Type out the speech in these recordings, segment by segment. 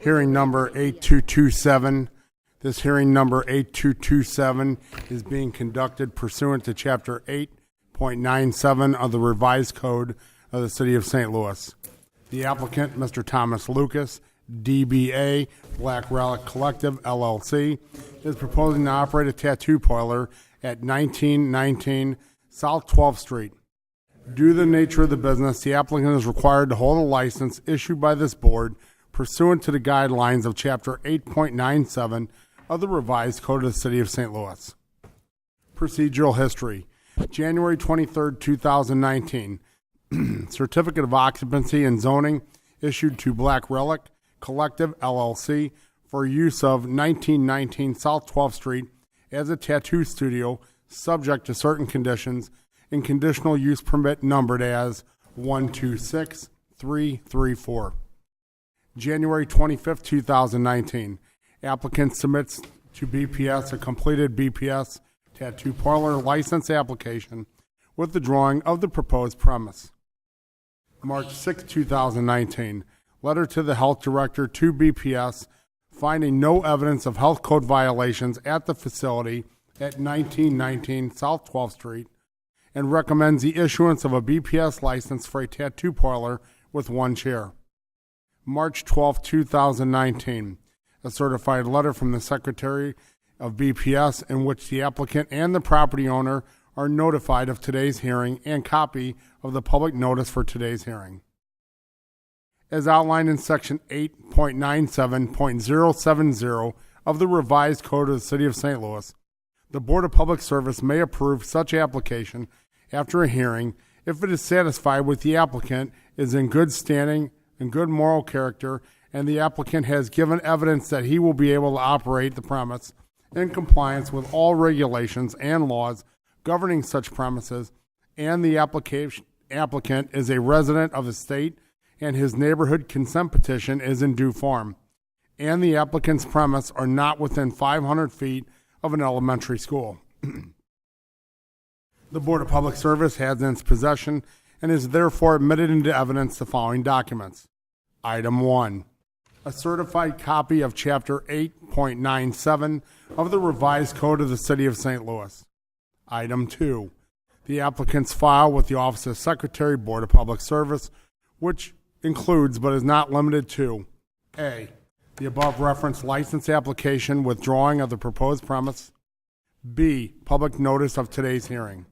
Hearing number 8227. This hearing number 8227 is being conducted pursuant to Chapter 8.97 of the Revised Code of the City of St. Louis. The applicant, Mr. Thomas Lucas, DBA Black Relic Collective, LLC, is proposing to operate a tattoo parlor at 1919 South 12th Street. Due to the nature of the business, the applicant is required to hold a license issued by this board pursuant to the guidelines of Chapter 8.97 of the Revised Code of the City of St. Louis. Procedural history. January 23, 2019. Certificate of Occupancy and Zoning issued to Black Relic Collective, LLC, for use of 1919 South 12th Street as a tattoo studio subject to certain conditions and conditional use permit numbered as 126334. January 25th, 2019. Applicant submits to BPS a completed BPS tattoo parlor license application with the drawing of the proposed premise. March 6, 2019. Letter to the health director to BPS finding no evidence of health code violations at the facility at 1919 South 12th Street and recommends the issuance of a BPS license for a tattoo parlor with one chair. March 12, 2019. A certified letter from the Secretary of BPS in which the applicant and the property owner are notified of today's hearing and copy of the public notice for today's hearing. As outlined in Section 8.97.070 of the Revised Code of the City of St. Louis, the Board of Public Service may approve such application after a hearing if it is satisfied with the applicant is in good standing and good moral character, and the applicant has given evidence that he will be able to operate the premise in compliance with all regulations and laws governing such premises, and the applicant is a resident of the state and his neighborhood consent petition is in due form, and the applicant's premise are not within 500 feet of an elementary school. The Board of Public Service has in its possession and is therefore admitted into evidence the following documents. Item 1. A certified copy of Chapter 8.97 of the Revised Code of the City of St. Louis. Item 2. The applicant's file with the Office of Secretary, Board of Public Service, which includes but is not limited to A. The above referenced license application with drawing of the proposed premise. B. Public notice of today's hearing.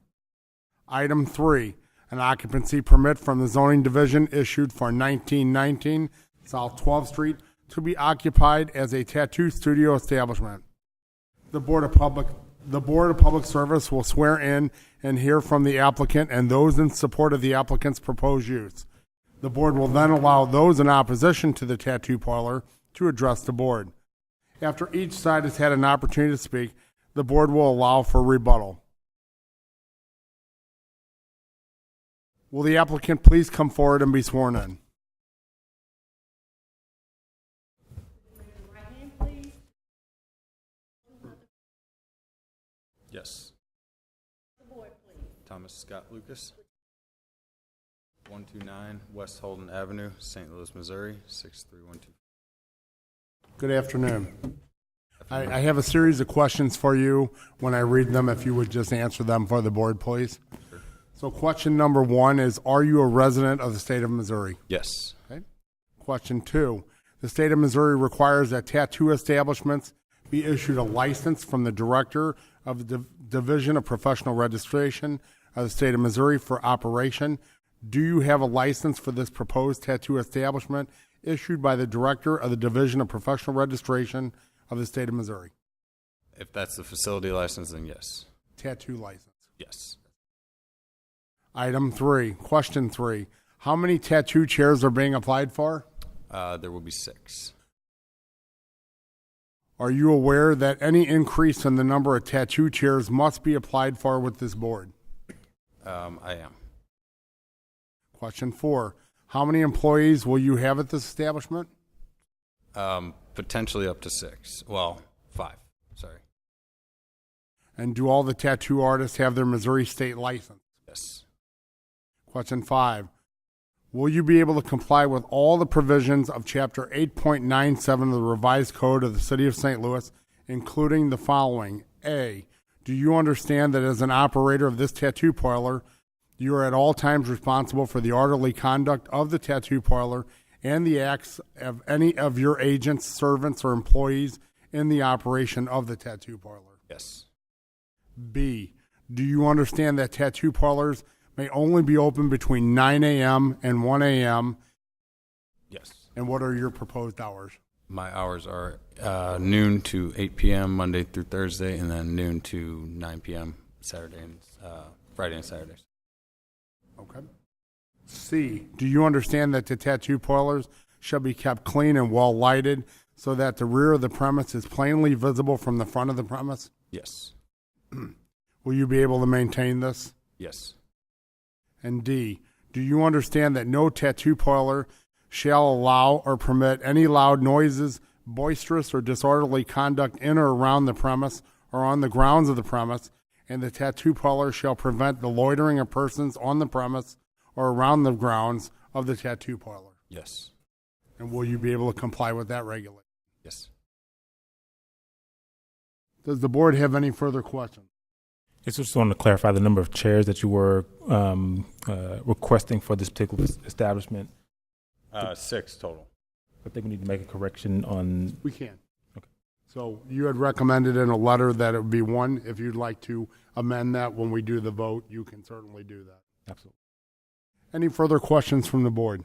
Item 3. An occupancy permit from the Zoning Division issued for 1919 South 12th Street to be occupied as a tattoo studio establishment. The Board of Public Service will swear in and hear from the applicant and those in support of the applicant's proposed use. The board will then allow those in opposition to the tattoo parlor to address the board. After each side has had an opportunity to speak, the board will allow for rebuttal. Will the applicant please come forward and be sworn in? Raise your right hand, please. Yes. The board, please. Thomas Scott Lucas, 129 West Holden Avenue, St. Louis, Missouri, 63124. Good afternoon. I have a series of questions for you. When I read them, if you would just answer them for the board, please. Sure. So question number 1 is, are you a resident of the state of Missouri? Yes. Okay. Question 2, the state of Missouri requires that tattoo establishments be issued a license from the director of the Division of Professional Registration of the state of Missouri for operation. Do you have a license for this proposed tattoo establishment issued by the director of the Division of Professional Registration of the state of Missouri? If that's the facility license, then yes. Tattoo license. Yes. Item 3, question 3. How many tattoo chairs are being applied for? There will be 6. Are you aware that any increase in the number of tattoo chairs must be applied for with this board? I am. Question 4. How many employees will you have at this establishment? Potentially up to 6. Well, 5. Sorry. And do all the tattoo artists have their Missouri state license? Yes. Question 5. Will you be able to comply with all the provisions of Chapter 8.97 of the Revised Code of the City of St. Louis, including the following? A, do you understand that as an operator of this tattoo parlor, you are at all times responsible for the orderly conduct of the tattoo parlor and the acts of any of your agents, servants, or employees in the operation of the tattoo parlor? Yes. B, do you understand that tattoo parlors may only be open between 9 a.m. and 1 a.m.? Yes. And what are your proposed hours? My hours are noon to 8 p.m. Monday through Thursday, and then noon to 9 p.m. Saturday and Friday and Saturdays. Okay. C, do you understand that the tattoo parlors shall be kept clean and well lighted so that the rear of the premise is plainly visible from the front of the premise? Yes. Will you be able to maintain this? Yes. And D, do you understand that no tattoo parlor shall allow or permit any loud noises, boisterous or disorderly conduct in or around the premise or on the grounds of the premise, and the tattoo parlor shall prevent the loitering of persons on the premise or around the grounds of the tattoo parlor? Yes. And will you be able to comply with that regulation? Yes. Does the board have any further questions? I just wanted to clarify the number of chairs that you were requesting for this particular establishment. 6 total. I think we need to make a correction on. We can. Okay. So you had recommended in a letter that it would be 1. If you'd like to amend that when we do the vote, you can certainly do that. Absolutely. Any further questions from the board?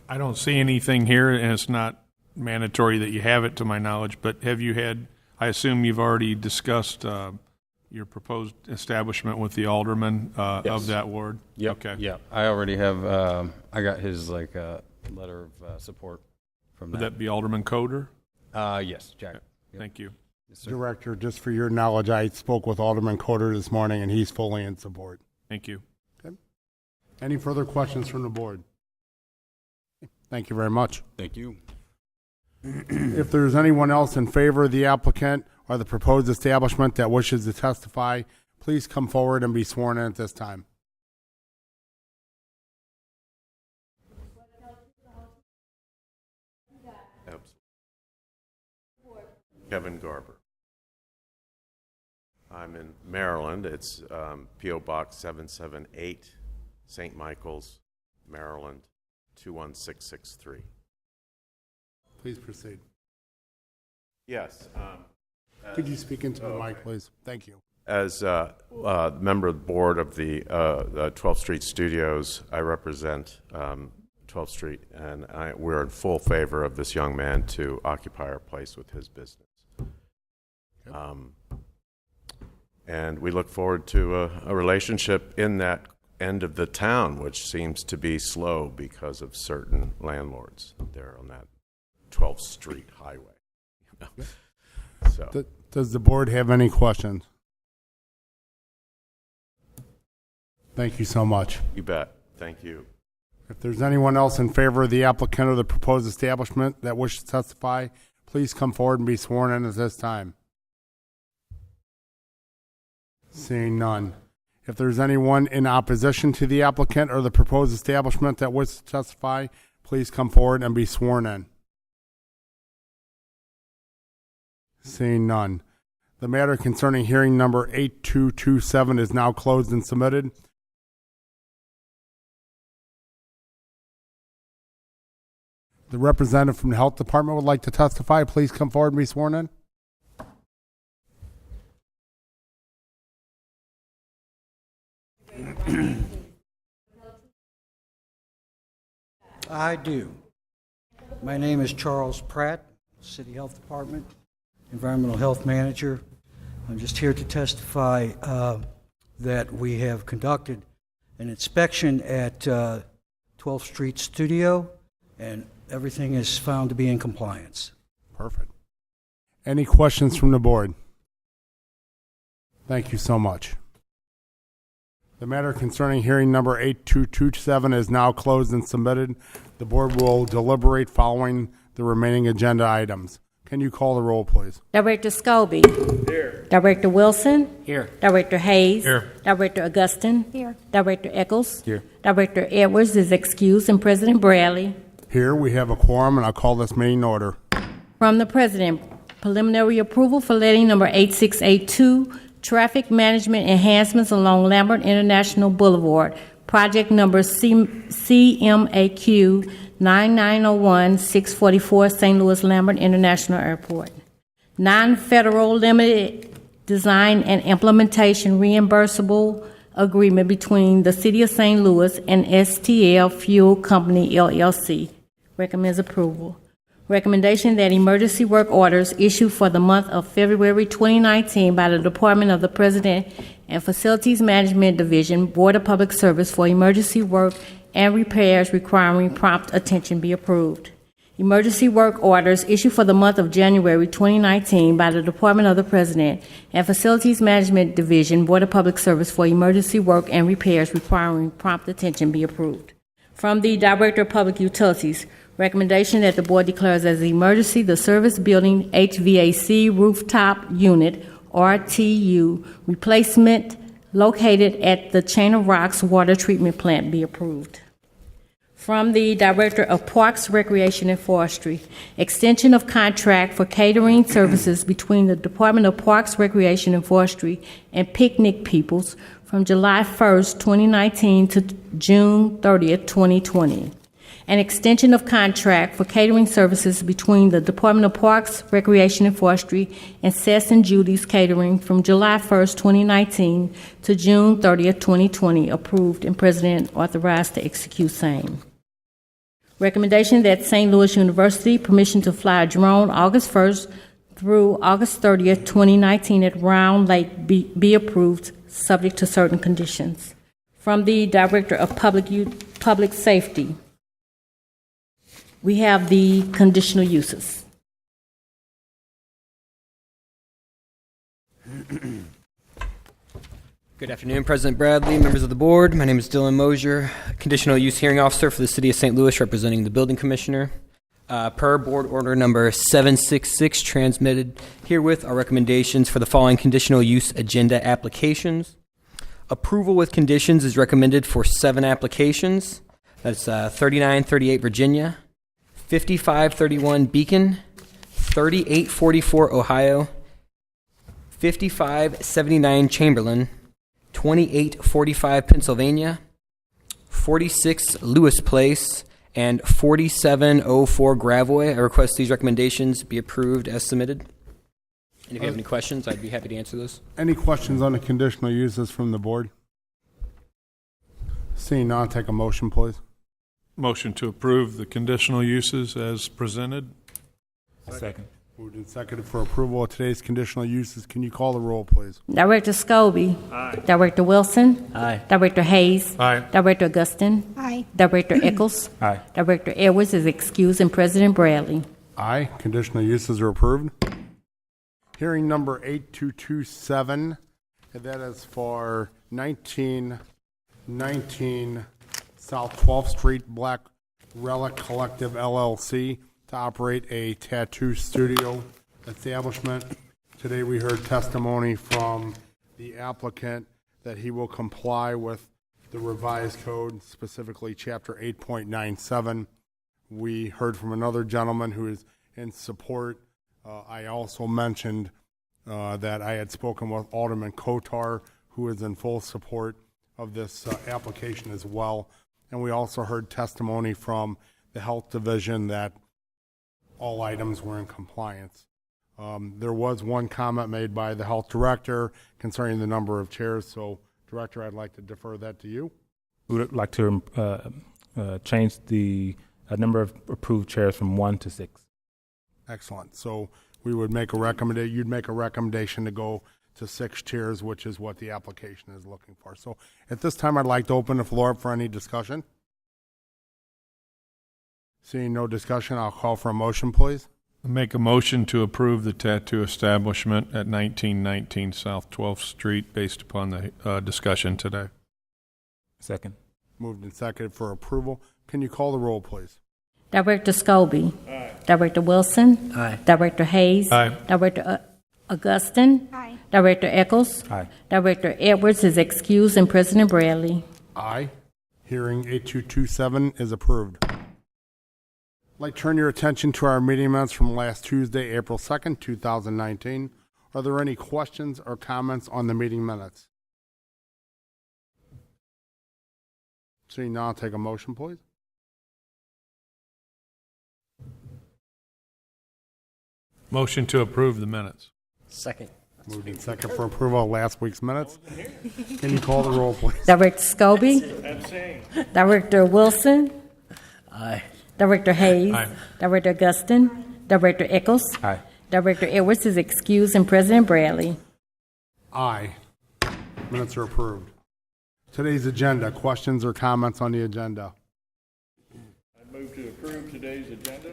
I don't see anything here, and it's not mandatory that you have it to my knowledge, but have you had, I assume you've already discussed your proposed establishment with the alderman Yes. of that ward? Yep. Okay. Yeah. I already have, I got his letter of support from Would that. that be Alderman Coder? Yes, Jack. Yep. Thank you. Yes, sir. Director, just for your knowledge, I spoke with Alderman Coder this morning, and he's fully in support. Thank you. Any further questions from the board? Thank you very much. Thank you. If there's anyone else in favor of the applicant or the proposed establishment that wishes to testify, please come forward and be sworn in at this time. Kevin Garber. I'm in Maryland. It's P.O. Box 778, St. Michael's, Maryland, 21663. Please proceed. Yes. Could you speak into the mic, please? Thank you. As a member of the board of the 12th Street Studios, I represent 12th Street, and we're in full favor of this young man to occupy our place with his business. And we look forward to a relationship in that end of the town, which seems to be slow because of certain landlords there on that 12th Street highway. So. Does the board have any questions? Thank you so much. You bet. Thank you. If there's anyone else in favor of the applicant or the proposed establishment that wishes to testify, please come forward and be sworn in at this time. Seeing none. If there's anyone in opposition to the applicant or the proposed establishment that wishes to testify, please come forward and be sworn in. Seeing none. The matter concerning hearing number 8227 is now closed and submitted. The representative from the Health Department would like to testify. Please come forward and be sworn in. I do. My name is Charles Pratt, City Health Department, Environmental Health Manager. I'm just here to testify that we have conducted an inspection at 12th Street Studio, and everything is found to be in compliance. Perfect. Any questions from the board? Thank you so much. The matter concerning hearing number 8227 is now closed and submitted. The board will deliberate following the remaining agenda items. Can you call the roll, please? Director Scobie. Here. Director Wilson. Here. Director Hayes. Here. Director Augustin. Here. Director Eccles. Here. Director Edwards is excused, and President Bradley. Here, we have a quorum, and I'll call this meeting in order. From the President, preliminary approval for letting number 8682, traffic management enhancements along Lambert International Boulevard, project number CMAQ 9901-644, St. Louis Lambert International Airport. Non-federal limited design and implementation reimbursable agreement between the City of St. Louis and STL Fuel Company, LLC. Recommends approval. Recommendation that emergency work orders issued for the month of February 2019 by the Department of the President and Facilities Management Division, Board of Public Service for emergency work and repairs requiring prompt attention be approved. Emergency work orders issued for the month of January 2019 by the Department of the President and Facilities Management Division, Board of Public Service for emergency work and repairs requiring prompt attention be approved. From the Director of Public Utilities, recommendation that the Board declares as an emergency the Service Building HVAC Rooftop Unit, RTU, replacement located at the Chain of Rocks Water Treatment Plant be approved. From the Director of Parks, Recreation, and Forestry, extension of contract for catering services between the Department of Parks, Recreation, and Forestry and Picnic Peoples from July 1st, 2019 to June 30th, 2020. An extension of contract for catering services between the Department of Parks, Recreation, and Forestry and Sess and Judy's Catering from July 1st, 2019 to June 30th, 2020, approved and President authorized to execute same. Recommendation that St. Louis University permission to fly a drone August 1st through August 30th, 2019 at Round Lake be approved, subject to certain conditions. From the Director of Public Safety, we have the conditional uses. Good afternoon, President Bradley, members of the board. My name is Dylan Mosier, Conditional Use Hearing Officer for the City of St. Louis, representing the Building Commissioner. Per Board Order Number 766, transmitted herewith are recommendations for the following conditional use agenda applications. Approval with conditions is recommended for 7 applications. That's 3938 Virginia, 5531 Beacon, 3844 Ohio, 5579 Chamberlain, 2845 Pennsylvania, 46 Lewis Place, and 4704 Gravois. I request these recommendations be approved as submitted. And if you have any questions, I'd be happy to answer those. Any questions on the conditional uses from the board? Seeing none, take a motion, please. Motion to approve the conditional uses as presented. Second. Moved and seconded for approval of today's conditional uses. Can you call the roll, please? Director Scobie. Aye. Director Wilson. Aye. Director Hayes. Aye. Director Augustin. Aye. Director Eccles. Aye. Director Edwards is excused, and President Bradley. Aye. Conditional uses are approved. Hearing number 8227, and that is for 1919 South 12th Street, Black Relic Collective, LLC, to operate a tattoo studio establishment. Today we heard testimony from the applicant that he will comply with the revised code, specifically Chapter 8.97. We heard from another gentleman who is in support. I also mentioned that I had spoken with Alderman Kotar, who is in full support of this application as well. And we also heard testimony from the Health Division that all items were in compliance. There was one comment made by the Health Director concerning the number of chairs. So, Director, I'd like to defer that to you. We would like to change the number of approved chairs from 1 to 6. Excellent. So we would make a recommendation. You'd make a recommendation to go to 6 chairs, which is what the application is looking for. So at this time, I'd like to open the floor up for any discussion. Seeing no discussion, I'll call for a motion, please. Make a motion to approve the tattoo establishment at 1919 South 12th Street based upon the discussion today. Second. Moved and seconded for approval. Can you call the roll, please? Director Scobie. Director Wilson. Aye. Director Hayes. Aye. Director Augustin. Aye. Director Eccles. Aye. Director Edwards is excused, and President Bradley. Aye. Hearing 8227 is approved. I'd like to turn your attention to our meeting minutes from last Tuesday, April 2nd, 2019. Are there any questions or comments on the meeting minutes? Seeing none, I'll take a motion, please. Motion to approve the minutes. Second. Moved in second for approval of last week's minutes. Can you call the roll, please? Director Scobie. Director Wilson. Aye. Director Hayes. Aye. Director Augustin. Director Eccles. Aye. Director Edwards is excused, and President Bradley. Aye. Minutes are approved. Today's agenda, questions or comments on the agenda? I move to approve today's agenda.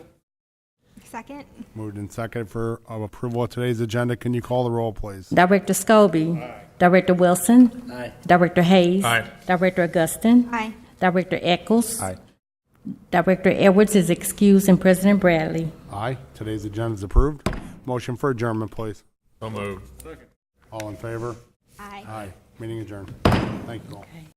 Second. Moved in second for approval of today's agenda. Can you call the roll, please? Director Scobie. Director Wilson. Aye. Director Hayes. Aye. Director Augustin. Aye. Director Eccles. Aye. Director Edwards is excused, and President Bradley. Aye. Today's agenda is approved. Motion for adjournment, please. So moved. Second. All in favor? Aye. Aye. Meeting adjourned. Thank you all.